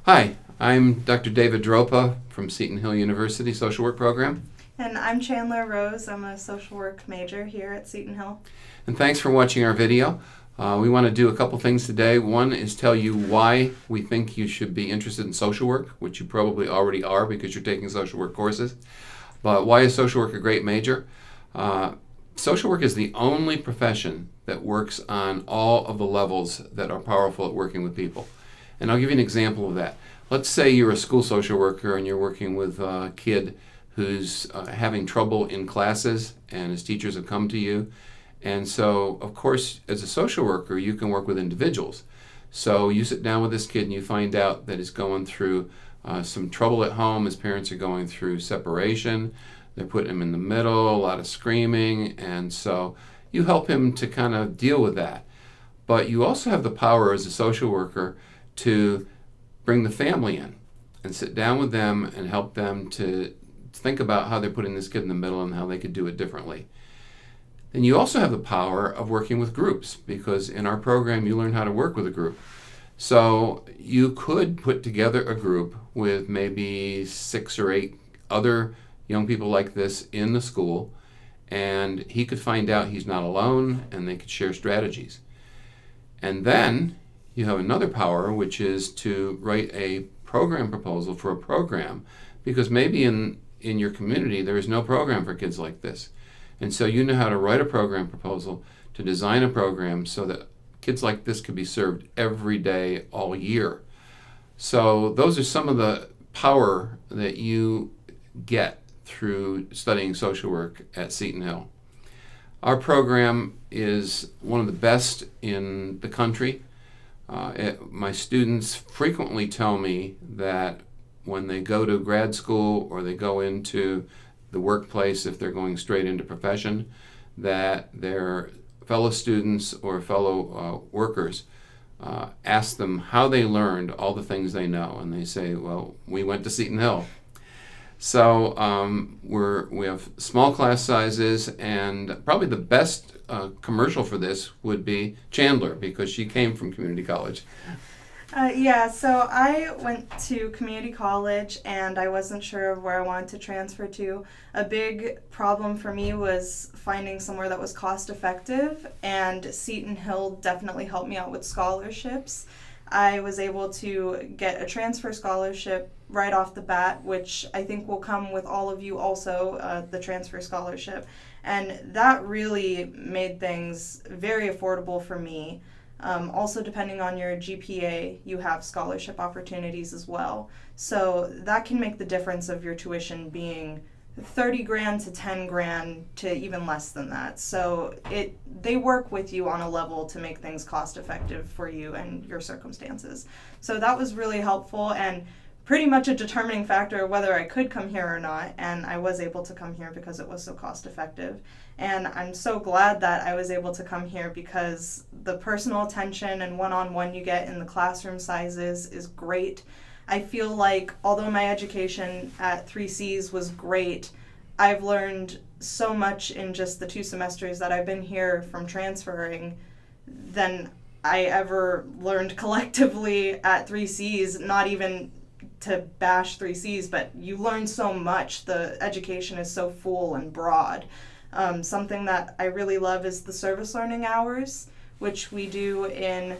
Hi, I'm Dr. David Dropa from SetonHill University Social Work Program. And I'm Chandler Rose. I'm a social work major here at SetonHill. And thanks for watching our video. We want to do a couple things today. One is tell you why we think you should be interested in social work, which you probably already are because you're taking social work courses. But why is social work a great major? Social work is the only profession that works on all of the levels that are powerful at working with people. And I'll give you an example of that. Let's say you're a school social worker and you're working with a kid who's having trouble in classes and his teachers have come to you. And so, of course, as a social worker, you can work with individuals. So you sit down with this kid and you find out that he's going through some trouble at home. His parents are going through separation. They're putting him in the middle, a lot of screaming. And so you help him to kind of deal with that. But you also have the power as a social worker to bring the family in and sit down with them and help them to think about how they're putting this kid in the middle and how they could do it differently. Then you also have the power of working with groups, because in our program you learn how to work with a group. So you could put together a group with maybe 6 or 8 other young people like this in the school, and he could find out he's not alone and they could share strategies. And then you have another power, which is to write a program proposal for a program, because maybe in your community there is no program for kids like this. And so you know how to write a program proposal, to design a program so that kids like this could be served every day, all year. So those are some of the power that you get through studying social work at SetonHill. Our program is one of the best in the country. My students frequently tell me that when they go to grad school or they go into the workplace, if they're going straight into profession, that their fellow students or fellow workers ask them how they learned all the things they know. And they say, well, we went to SetonHill. So we have small class sizes, and probably the best commercial for this would be Chandler, because she came from community college. So I went to community college and I wasn't sure of where I wanted to transfer to. A big problem for me was finding somewhere that was cost effective, and SetonHill definitely helped me out with scholarships. I was able to get a transfer scholarship right off the bat, which I think will come with all of you also, the transfer scholarship. And that really made things very affordable for me. Also, depending on your GPA, you have scholarship opportunities as well. So that can make the difference of your tuition being 30 grand to 10 grand to even less than that. So they work with you on a level to make things cost effective for you and your circumstances. So that was really helpful and pretty much a determining factor of whether I could come here or not. And I was able to come here because it was so cost effective. And I'm so glad that I was able to come here, because the personal attention and one-on-one you get in the classroom sizes is great. I feel like although my education at 3Cs was great, I've learned so much in just the 2 semesters that I've been here from transferring than I ever learned collectively at 3Cs, not even to bash 3Cs, but you learn so much. The education is so full and broad. Something that I really love is the service learning hours, which we do in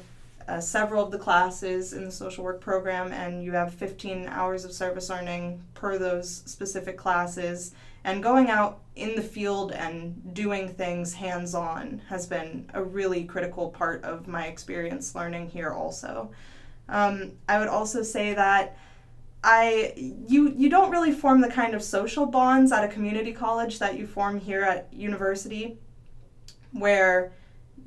several of the classes in the social work program, and you have 15 hours of service learning per those specific classes. And going out in the field and doing things hands-on has been a really critical part of my experience learning here also. I would also say that you don't really form the kind of social bonds at a community college that you form here at university, where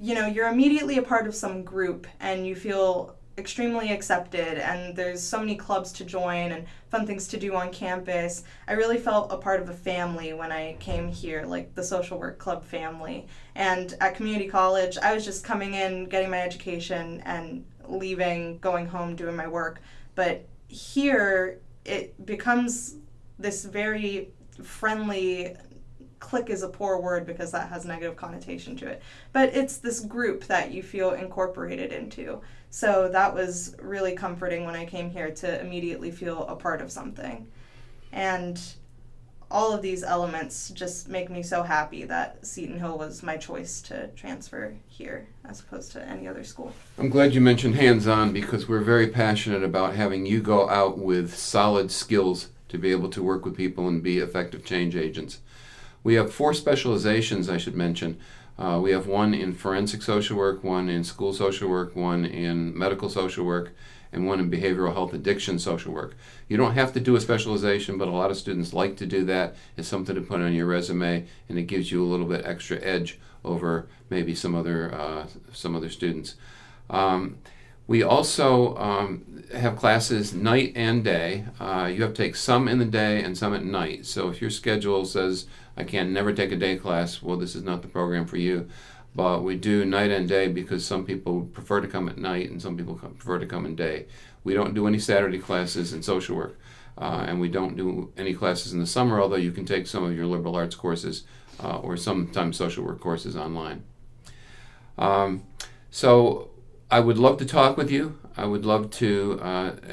you're immediately a part of some group and you feel extremely accepted, and there's so many clubs to join and fun things to do on campus. I really felt a part of a family when I came here, like the social work club family. And at community college, I was just coming in, getting my education, and leaving, going home, doing my work. But here, it becomes this very friendly clique is a poor word because that has negative connotation to it, but it's this group that you feel incorporated into. So that was really comforting when I came here to immediately feel a part of something. And all of these elements just make me so happy that SetonHill was my choice to transfer here as opposed to any other school. I'm glad you mentioned hands-on, because we're very passionate about having you go out with solid skills to be able to work with people and be effective change agents. We have 4 specializations, I should mention. We have one in forensic social work, one in school social work, one in medical social work, and one in behavioral health addiction social work. You don't have to do a specialization, but a lot of students like to do that. It's something to put on your resume, and it gives you a little bit extra edge over maybe some other students. We also have classes night and day. You have to take some in the day and some at night. So if your schedule says, I can never take a day class, well, this is not the program for you. But we do night and day because some people prefer to come at night and some people prefer to come in day. We don't do any Saturday classes in social work, and we don't do any classes in the summer, although you can take some of your liberal arts courses or sometimes social work courses online. So I would love to talk with you. I would love to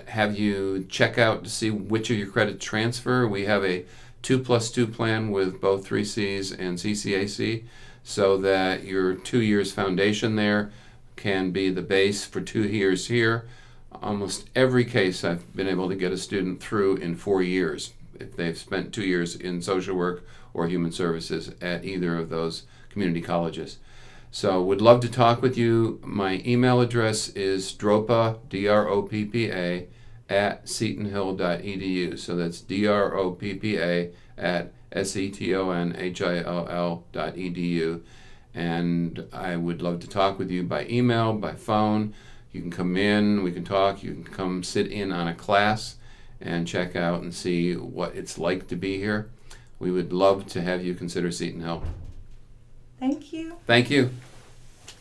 have you check out to see which of your credits transfer. We have a 2+2 plan with both 3Cs and CCAC, so that your 2 years foundation there can be the base for 2 years here. Almost every case I've been able to get a student through in 4 years if they've spent 2 years in social work or human services at either of those community colleges. So would love to talk with you. My email address is droppa, D-R-O-P-P-A, @setonhill.edu. So that's DROPPA at SetonHill.edu. And I would love to talk with you by email, by phone. You can come in, we can talk, you can come sit in on a class and check out and see what it's like to be here. We would love to have you consider SetonHill. Thank you. Thank you.